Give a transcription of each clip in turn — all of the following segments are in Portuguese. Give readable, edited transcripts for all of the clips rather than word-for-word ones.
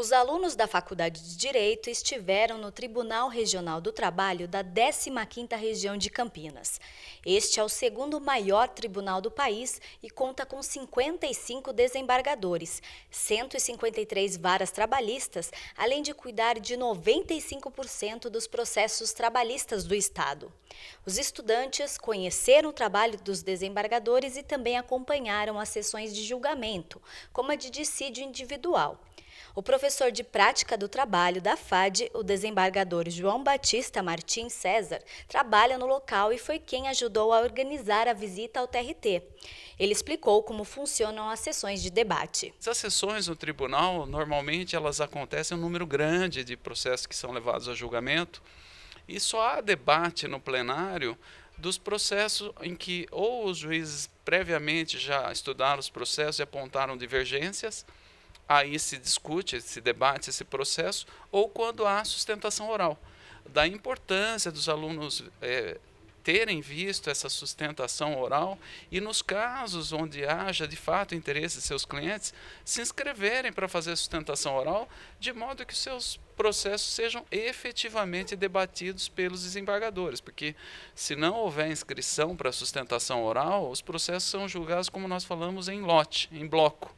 Os alunos da Faculdade de Direito estiveram no Tribunal Regional do Trabalho da 15ª Região de Campinas. Este é o segundo maior tribunal do país e conta com 55 desembargadores, 153 varas trabalhistas, além de cuidar de 95% dos processos trabalhistas do Estado. Os estudantes conheceram o trabalho dos desembargadores e também acompanharam as sessões de julgamento, como a de dissídio individual. O professor de Prática do Trabalho da FAD, o desembargador João Batista Martins César, trabalha no local e foi quem ajudou a organizar a visita ao TRT. Ele explicou como funcionam as sessões de debate. As sessões no tribunal, normalmente elas acontecem um número grande de processos que são levados a julgamento e só há debate no plenário dos processos em que ou os juízes previamente já estudaram os processos e apontaram divergências, aí se discute, se debate esse processo, ou quando há sustentação oral. Da importância dos alunos terem visto essa sustentação oral e, nos casos onde haja de fato interesse de seus clientes, se inscreverem para fazer a sustentação oral, de modo que os seus processos sejam efetivamente debatidos pelos desembargadores, porque se não houver inscrição para a sustentação oral, os processos são julgados, como nós falamos, em lote, em bloco.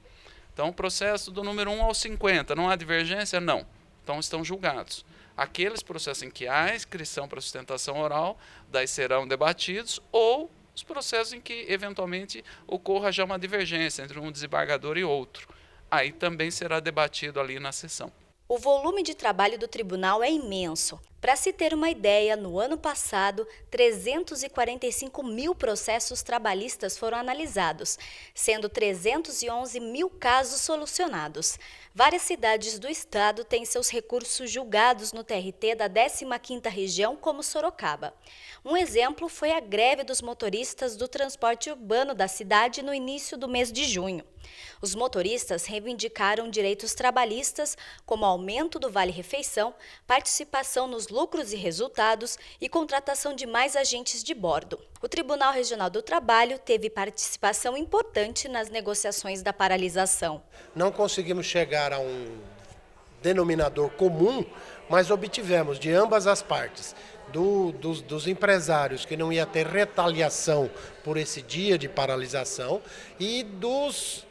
Então, o processo do número 1 ao 50, não há divergência? Não. Então, estão julgados. Aqueles processos em que há inscrição para sustentação oral, daí serão debatidos, ou os processos em que, eventualmente, ocorra já uma divergência entre um desembargador e outro. Aí também será debatido ali na sessão. O volume de trabalho do tribunal é imenso. Para se ter uma ideia, no ano passado, 345 mil processos trabalhistas foram analisados, sendo 311 mil casos solucionados. Várias cidades do estado têm seus recursos julgados no TRT da 15ª Região, como Sorocaba. Um exemplo foi a greve dos motoristas do transporte urbano da cidade no início do mês de junho. Os motoristas reivindicaram direitos trabalhistas, como aumento do vale-refeição, participação nos lucros e resultados e contratação de mais agentes de bordo. O Tribunal Regional do Trabalho teve participação importante nas negociações da paralisação. Não conseguimos chegar a um denominador comum, mas obtivemos de ambas as partes, dos empresários que não ia ter retaliação por esse dia de paralisação e dos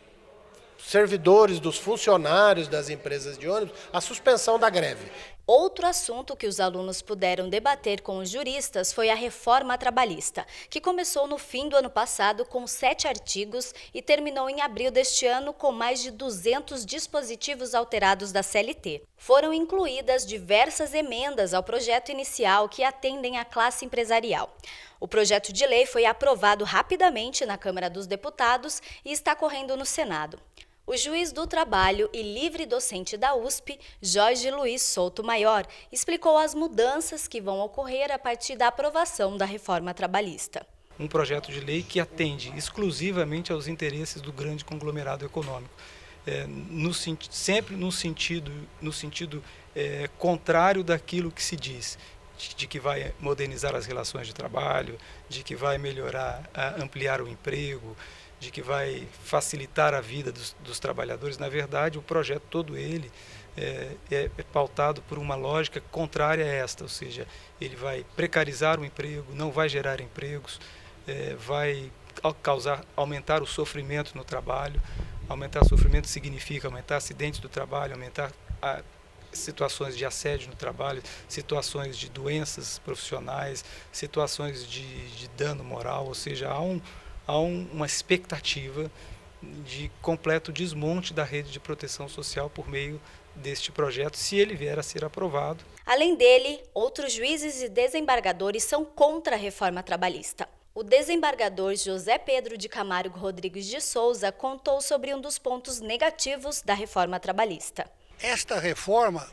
servidores, dos funcionários das empresas de ônibus, a suspensão da greve. Outro assunto que os alunos puderam debater com os juristas foi a reforma trabalhista, que começou no fim do ano passado com 7 artigos e terminou em abril deste ano com mais de 200 dispositivos alterados da CLT. Foram incluídas diversas emendas ao projeto inicial que atendem à classe empresarial. O projeto de lei foi aprovado rapidamente na Câmara dos Deputados e está correndo no Senado. O juiz do trabalho e livre docente da USP, Jorge Luiz Souto Maior, explicou as mudanças que vão ocorrer a partir da aprovação da reforma trabalhista. Um projeto de lei que atende exclusivamente aos interesses do grande conglomerado econômico, sempre no sentido contrário daquilo que se diz, de que vai modernizar as relações de trabalho, de que vai melhorar, ampliar o emprego, de que vai facilitar a vida dos trabalhadores. Na verdade, o projeto todo ele é pautado por uma lógica contrária a esta, ou seja, ele vai precarizar o emprego, não vai gerar empregos, vai aumentar o sofrimento no trabalho. Aumentar o sofrimento significa aumentar acidentes do trabalho, aumentar situações de assédio no trabalho, situações de doenças profissionais, situações de dano moral, ou seja, há uma expectativa de completo desmonte da rede de proteção social por meio deste projeto, se ele vier a ser aprovado. Além dele, outros juízes e desembargadores são contra a reforma trabalhista. O desembargador José Pedro de Camargo Rodrigues de Souza contou sobre um dos pontos negativos da reforma trabalhista. Esta reforma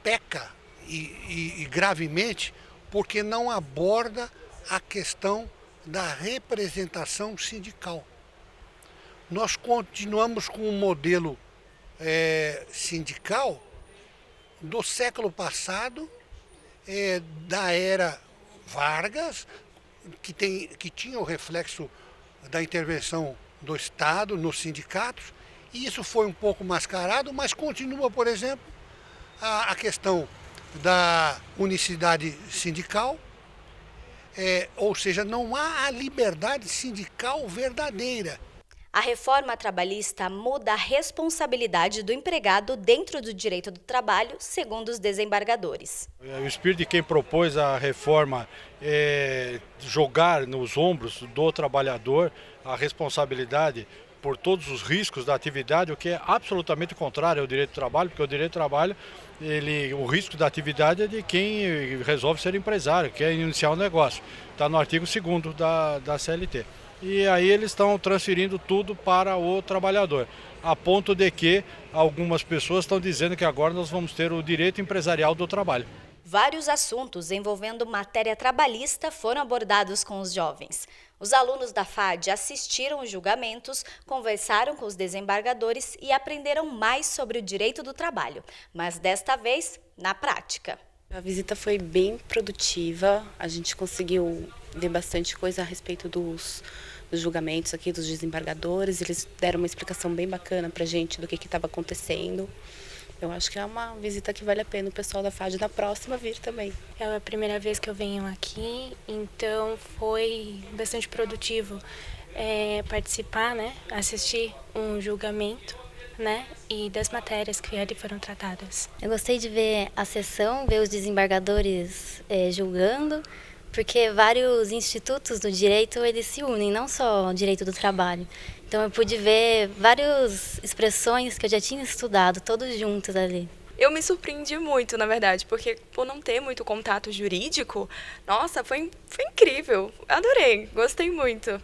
peca e gravemente porque não aborda a questão da representação sindical. Nós continuamos com um modelo sindical do século passado, da era Vargas, que tinha o reflexo da intervenção do Estado nos sindicatos E isso foi um pouco mascarado, mas continua, por exemplo, a questão da unicidade sindical, ou seja, não há a liberdade sindical verdadeira. A reforma trabalhista muda a responsabilidade do empregado dentro do direito do trabalho, segundo os desembargadores. O espírito de quem propôs a reforma é jogar nos ombros do trabalhador a responsabilidade por todos os riscos da atividade, o que é absolutamente contrário ao direito do trabalho, porque o direito do trabalho, o risco da atividade é de quem resolve ser empresário, quer iniciar um negócio. Está no artigo 2º da CLT. E aí eles estão transferindo tudo para o trabalhador, a ponto de que algumas pessoas estão dizendo que agora nós vamos ter o direito empresarial do trabalho. Vários assuntos envolvendo matéria trabalhista foram abordados com os jovens. Os alunos da FAD assistiram os julgamentos, conversaram com os desembargadores e aprenderam mais sobre o direito do trabalho, mas desta vez na prática. A visita foi bem produtiva, a gente conseguiu ver bastante coisa a respeito dos julgamentos aqui, dos desembargadores. Eles deram uma explicação bem bacana para a gente do que estava acontecendo. Eu acho que é uma visita que vale a pena o pessoal da FAD na próxima vir também. É a primeira vez que eu venho aqui, então foi bastante produtivo participar, né, assistir um julgamento, né, e das matérias que ali foram tratadas. Eu gostei de ver a sessão, ver os desembargadores julgando, porque vários institutos do direito eles se unem, não só o direito do trabalho. Então eu pude ver várias expressões que eu já tinha estudado, todos juntos ali. Eu me surpreendi muito, na verdade, porque por não ter muito contato jurídico, nossa, foi incrível. Adorei, gostei muito.